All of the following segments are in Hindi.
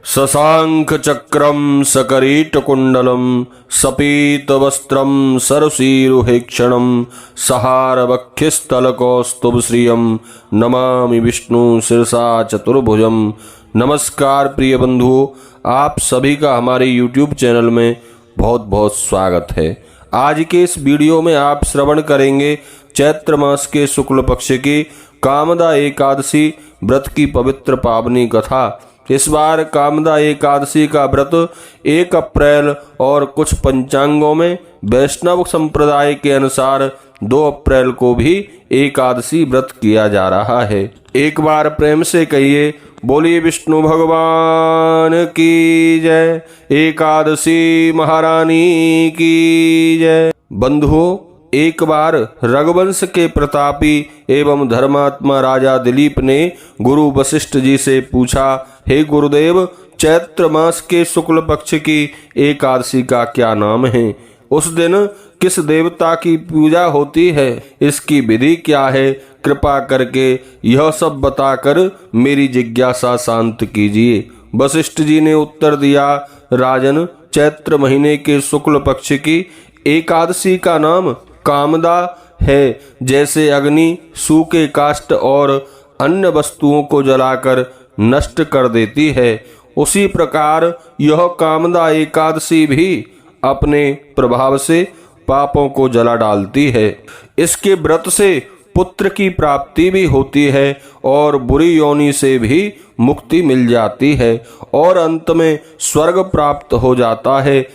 शशांक चक्रम सकरीटकुंडलम सपीतवस्त्रम सरसीरुहेक्षणम सहारवक्षस्थलकौस्तुभश्रियं नमामि विष्णु शिरसा चतुर्भुजम। नमस्कार प्रिय बंधुओं, आप सभी का हमारे YouTube चैनल में बहुत बहुत स्वागत है। आज के इस वीडियो में आप श्रवण करेंगे चैत्र मास के शुक्ल पक्ष की कामदा एकादशी व्रत की पवित्र पावनी कथा। इस बार कामदा एकादशी का व्रत 1 अप्रैल और कुछ पंचांगों में वैष्णव संप्रदाय के अनुसार 2 अप्रैल को भी एकादशी व्रत किया जा रहा है। एक बार प्रेम से कहिए, बोलिए विष्णु भगवान की जय, एकादशी महारानी की जय। बंधुओं, एक बार रघुवंश के प्रतापी एवं धर्मात्मा राजा दिलीप ने गुरु वशिष्ठ जी से पूछा, हे गुरुदेव, चैत्र मास के शुक्ल पक्ष की एकादशी का क्या नाम है? उस दिन किस देवता की पूजा होती है? इसकी विधि क्या है? कृपा करके यह सब बताकर मेरी जिज्ञासा शांत कीजिए। वशिष्ठ जी ने उत्तर दिया, राजन, चैत्र महीने के शुक्ल पक्ष की एकादशी का नाम कामदा है। जैसे अग्नि सूखे काष्ठ और अन्य वस्तुओं को जलाकर नष्ट कर देती है, उसी प्रकार यह कामदा एकादशी भी अपने प्रभाव से पापों को जला डालती है। इसके व्रत से पुत्र की प्राप्ति भी होती है और बुरी योनि से भी मुक्ति मिल जाती है और अंत में स्वर्ग प्राप्त हो जाता है।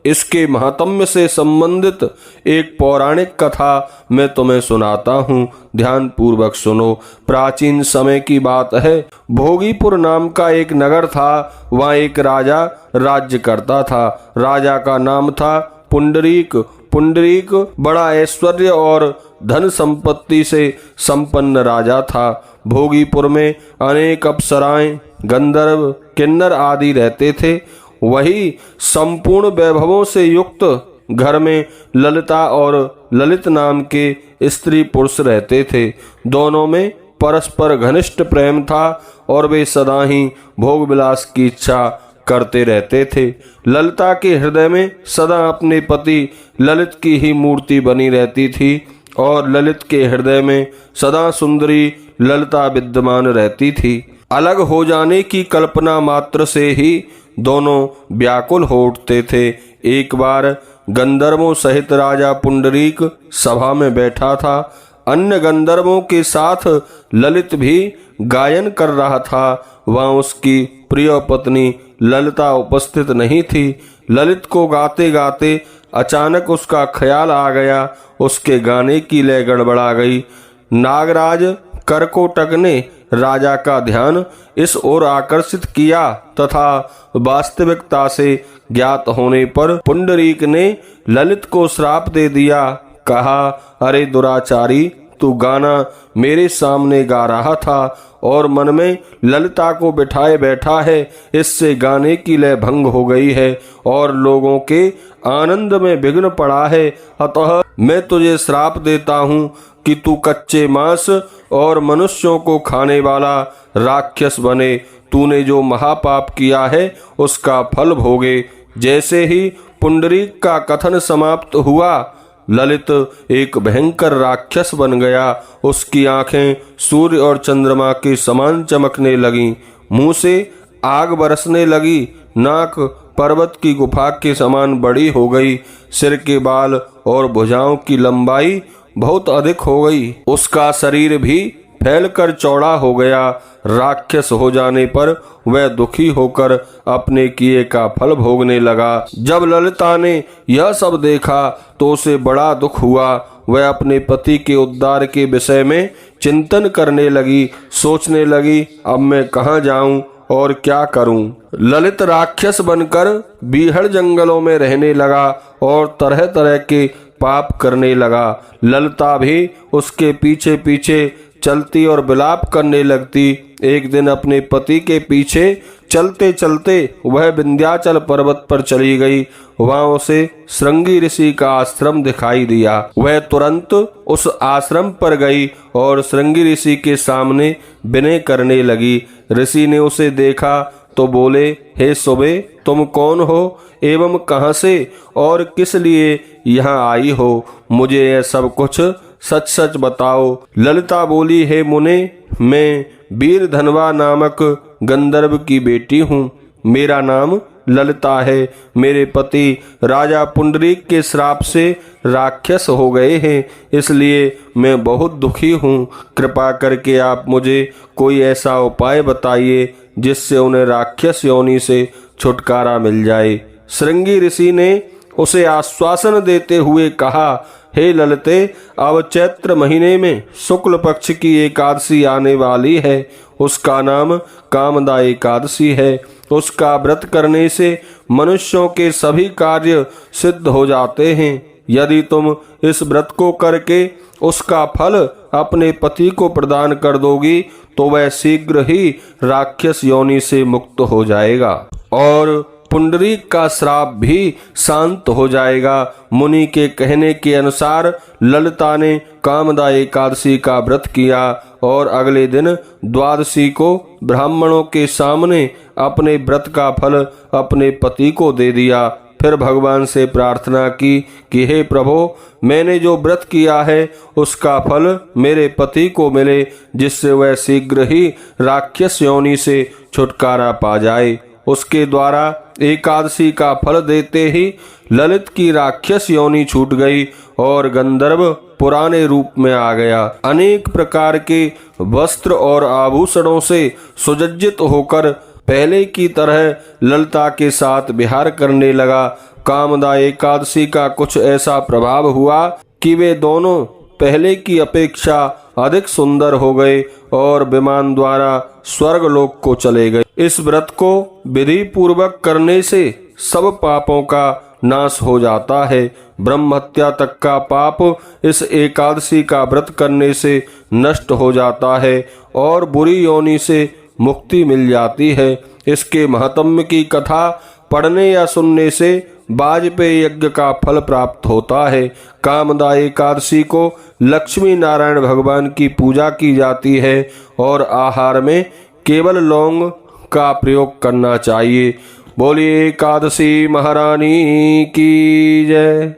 इसके महात्म्य से संबंधित एक पौराणिक कथा मैं तुम्हें सुनाता हूँ, ध्यान पूर्वक सुनो। प्राचीन समय की बात है। भोगीपुर नाम का एक नगर था। वहाँ एक राजा राज्य करता था। राजा का नाम था पुंडरीक। पुंडरीक बड़ा ऐश्वर्य और धन संपत्ति से संपन्न राजा था। भोगीपुर में अनेक अप्सराएं, गंधर्व, किन्नर आदि रहते थे। वही संपूर्ण वैभवों से युक्त घर में ललिता और ललित नाम के स्त्री पुरुष रहते थे। दोनों में परस्पर घनिष्ठ प्रेम था और वे सदा ही भोग विलास की इच्छा करते रहते थे। ललिता के हृदय में सदा अपने पति ललित की ही मूर्ति बनी रहती थी और ललित के हृदय में सदा सुंदरी ललिता विद्यमान रहती थी। अलग हो जाने की कल्पना मात्र से ही दोनों व्याकुल हो उठते थे। एक बार गंधर्वों सहित राजा पुंडरीक सभा में बैठा था। अन्य गंधर्वों के साथ ललित भी गायन कर रहा था। वहाँ उसकी प्रिय पत्नी ललिता उपस्थित नहीं थी। ललित को गाते गाते अचानक उसका ख्याल आ गया। उसके गाने की लय गड़बड़ा गई। नागराज करकोटक ने राजा का ध्यान इस ओर आकर्षित किया तथा वास्तविकता से ज्ञात होने पर पुंडरीक ने ललित को श्राप दे दिया। कहा, अरे दुराचारी, तू गाना मेरे सामने गा रहा था और मन में ललिता को बिठाए बैठा है। इससे गाने की लय भंग हो गई है और लोगों के आनंद में विघ्न पड़ा है। अतः मैं तुझे श्राप देता हूँ कि तू कच्चे मांस और मनुष्यों को खाने वाला राक्षस बने। तूने जो महापाप किया है उसका फल भोगे। जैसे ही पुंडरीक का कथन समाप्त हुआ, ललित एक भयंकर राक्षस बन गया। उसकी आंखें सूर्य और चंद्रमा के समान चमकने लगीं, मुंह से आग बरसने लगी, नाक पर्वत की गुफा के समान बड़ी हो गई, सिर के बाल और भुजाओं की लंबाई बहुत अधिक हो गई। उसका शरीर भी फैलकर चौड़ा हो गया। राक्षस हो जाने पर वह दुखी होकर अपने किए का फल भोगने लगा। जब ललिता ने यह सब देखा तो उसे बड़ा दुख हुआ। वह अपने पति के उद्धार के विषय में चिंतन करने लगी। सोचने लगी, अब मैं कहाँ जाऊं और क्या करूं? ललित राक्षस बनकर बीहड़ जंगलों में रहने लगा और तरह तरह के पाप करने लगा। ललिता भी उसके पीछे पीछे चलती और विलाप करने लगती। एक दिन अपने पति के पीछे चलते चलते वह विंध्याचल पर्वत पर चली गई। वहां उसे श्रृंगी ऋषि का आश्रम दिखाई दिया। वह तुरंत उस आश्रम पर गई और श्रृंगी ऋषि के सामने विनय करने लगी। ऋषि ने उसे देखा तो बोले, हे सुबे, तुम कौन हो एवं कहाँ से और किस लिए यहाँ आई हो? मुझे यह सब कुछ सच सच बताओ। ललिता बोली, हे मुने, मैं वीर धनवा नामक गंधर्व की बेटी हूँ। मेरा नाम ललिता है। मेरे पति राजा पुंडरीक के श्राप से राक्षस हो गए हैं, इसलिए मैं बहुत दुखी हूँ। कृपा करके आप मुझे कोई ऐसा उपाय बताइए जिससे उन्हें राक्षस योनि से छुटकारा मिल जाए। श्रृंगी ऋषि ने उसे आश्वासन देते हुए कहा, हे ललिते, अब चैत्र महीने में शुक्ल पक्ष की एकादशी आने वाली है। उसका नाम कामदा एकादशी है। उसका व्रत करने से मनुष्यों के सभी कार्य सिद्ध हो जाते हैं। यदि तुम इस व्रत को करके उसका फल अपने पति को प्रदान कर दोगी तो वह शीघ्र ही राक्षस योनि से मुक्त हो जाएगा और पुंडरीक का श्राप भी शांत हो जाएगा। मुनि के कहने के अनुसार ललिता ने कामदा एकादशी का व्रत किया और अगले दिन द्वादशी को ब्राह्मणों के सामने अपने व्रत का फल अपने पति को दे दिया। फिर भगवान से प्रार्थना की कि हे प्रभु, मैंने जो व्रत किया है उसका फल मेरे पति को मिले, जिससे वह शीघ्र ही राक्षस योनि से छुटकारा पा जाए। उसके द्वारा एकादशी का फल देते ही ललित की राक्षस योनि छूट गई और गंधर्व पुराने रूप में आ गया। अनेक प्रकार के वस्त्र और आभूषणों से सुसज्जित होकर पहले की तरह ललिता के साथ विहार करने लगा। कामदा एकादशी का कुछ ऐसा प्रभाव हुआ कि वे दोनों पहले की अपेक्षा अधिक सुंदर हो गए और विमान द्वारा स्वर्गलोक को चले गए। इस व्रत को विधि पूर्वक करने से सब पापों का नाश हो जाता है। ब्रह्म हत्या तक का पाप इस एकादशी का व्रत करने से नष्ट हो जाता है और बुरी योनि से मुक्ति मिल जाती है। इसके महात्म्य की कथा पढ़ने या सुनने से वाजपेयी यज्ञ का फल प्राप्त होता है। कामदा एकादशी को लक्ष्मी नारायण भगवान की पूजा की जाती है और आहार में केवल लौंग का प्रयोग करना चाहिए। बोलिए एकादशी महारानी की जय।